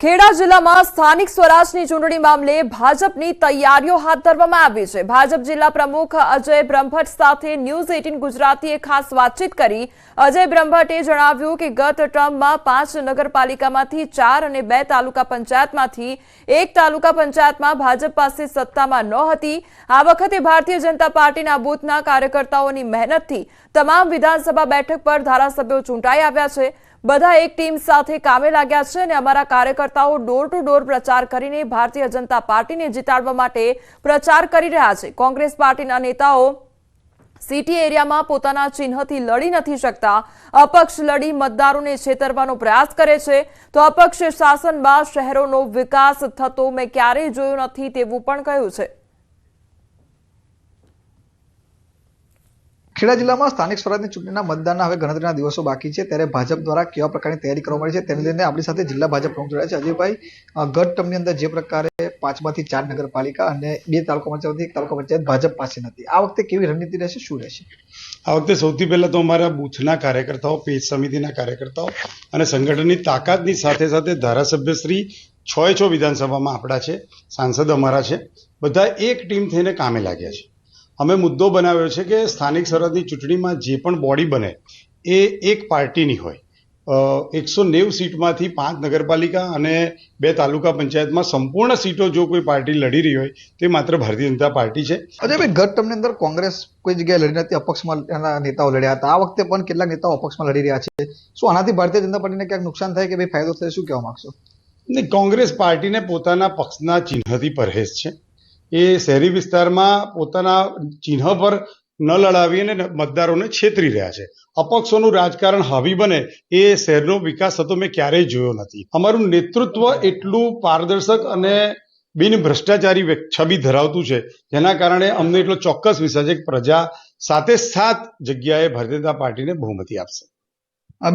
ખેડા જિલ્લામાં સ્થાનિક સ્વરાજની ચૂંટણી મામલે ભાજપની તૈયારીઓ હાથ ધરવામાં આવી છે। ભાજપ જિલ્લા પ્રમુખ અજય બ્રહ્મભટ્ટ સાથે ન્યૂઝ 18 ગુજરાતીએ ખાસ વાતચીત કરી। અજય બ્રહ્મભટ્ટે જણાવ્યું કે ગત ટર્મમાં 5 નગરપાલિકામાંથી 4 અને 2 તાલુકા પંચાયતમાંથી 1 તાલુકા પંચાયતમાં ભાજપ પાસે સત્તામાં નહોતી। આ વખતે ભારતીય જનતા પાર્ટીના બૂથના કાર્યકર્તાઓની મહેનતથી તમામ વિધાનસભા બેઠક પર ધારાસભ્યો ચૂંટાઈ આવ્યા છે। બધા એક ટીમ સાથે કામે લાગ્યા છે અને અમારા કાર્યકર્તાઓ ડોર ટુ ડોર પ્રચાર કરીને ભારતીય જનતા પાર્ટીને જીતાડવા માટે પ્રચાર કરી રહ્યા છે। કોંગ્રેસ પાર્ટીના નેતાઓ સિટી એરિયામાં પોતાના ચિહ્નથી લડી નથી શકતા, અપક્ષ લડી મતદારોને છેતરવાનો પ્રયાસ કરે છે। તો અપક્ષ શાસનમાં શહેરોનો વિકાસ થતો મેં ક્યારેય જોયો નથી તેવું પણ કહ્યું છે। ખેડા જિલ્લામાં સ્થાનિક સ્વરાજની ચૂંટણીના મતદાનના હવે ગણતરીના દિવસો બાકી છે, ત્યારે ભાજપ દ્વારા કેવા પ્રકારની તૈયારી કરવામાં આવી છે તેને લઈને આપણી સાથે જિલ્લા ભાજપ પ્રમુખ જોડાયા છે। અજયભાઈ, ગત ટર્મની અંદર જે પ્રકારે 5માંથી 4 નગરપાલિકા અને 2 તાલુકા પંચાયતથી 1 તાલુકા પંચાયત ભાજપ પાસે નથી, આ વખતે કેવી રણનીતિ રહેશે, શું રહેશે? આ વખતે સૌથી પહેલા તો અમારા બૂથના કાર્યકર્તાઓ, પેજ સમિતિના કાર્યકર્તાઓ અને સંગઠનની તાકાતની સાથે સાથે ધારાસભ્યશ્રી 6 વિધાનસભામાં આપણા છે, સાંસદ અમારા છે, બધા એક ટીમ થઈને કામે લાગ્યા છે। અમે મુદ્દો બનાવ્યો છે કે સ્થાનિક સ્વરાજની ચૂંટણીમાં જે પણ બોડી બને એ એક પાર્ટીની હોય। 190 સીટમાંથી 5 નગરપાલિકા અને 2 તાલુકા પંચાયતમાં સંપૂર્ણ સીટો જો કોઈ પાર્ટી લડી રહી હોય તે માત્ર ભારતીય જનતા પાર્ટી છે। અજયભાઈ, ગત ટર્મની અંદર કોંગ્રેસ કોઈ જગ્યાએ લડી નથી, અપક્ષમાં નેતાઓ લડ્યા હતા, આ વખતે પણ કેટલાક નેતાઓ અપક્ષમાં લડી રહ્યા છે। શું આનાથી ભારતીય જનતા પાર્ટીને ક્યાંક નુકસાન થાય કે ભાઈ ફાયદો થાય, શું કહેવા માંગશો? નહીં, કોંગ્રેસ પાર્ટીને પોતાના પક્ષના ચિહ્નથી પરહેજ છે। એ શહેરી વિસ્તારમાં પોતાના ચિહ્ન પર ન લડાવી અને મતદારોને છેતરી રહ્યા છે। અપક્ષોનું રાજકારણ હાવી બને એ શહેરનો વિકાસ થતો મેં ક્યારેય જોયો નથી। અમારું નેતૃત્વ એટલું પારદર્શક અને બિન ભ્રષ્ટાચારી છબી ધરાવતું છે, જેના કારણે અમને એટલો ચોક્કસ વિશ્વાસ છે કે પ્રજા 7 જગ્યાએ ભારતીય જનતા પાર્ટીને બહુમતી આપશે।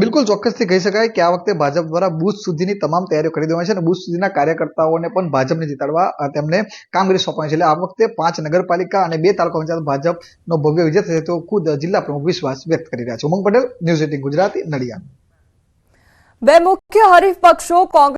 બિલકુલ ચોક્કસથી કહી શકાય કે આ વખતે ભાજપ દ્વારા બૂથ સુધીની તમામ તૈયારીઓ કરી દેવામાં છે અને બૂથ સુધીના કાર્યકર્તાઓને પણ ભાજપને જીતાડવા તેમને કામગીરી સોંપવાની છે। એટલે આ વખતે 5 નગરપાલિકા અને 2 તાલુકા પંચાયત ભાજપનો ભવ્ય વિજય થશે તો ખુદ જિલ્લા પ્રમુખ વિશ્વાસ વ્યક્ત કરી રહ્યા છે। ઉમંગ પટેલ, ન્યૂઝ 18 ગુજરાતી, નડિયાદ। બે મુખ્ય હરીફ પક્ષો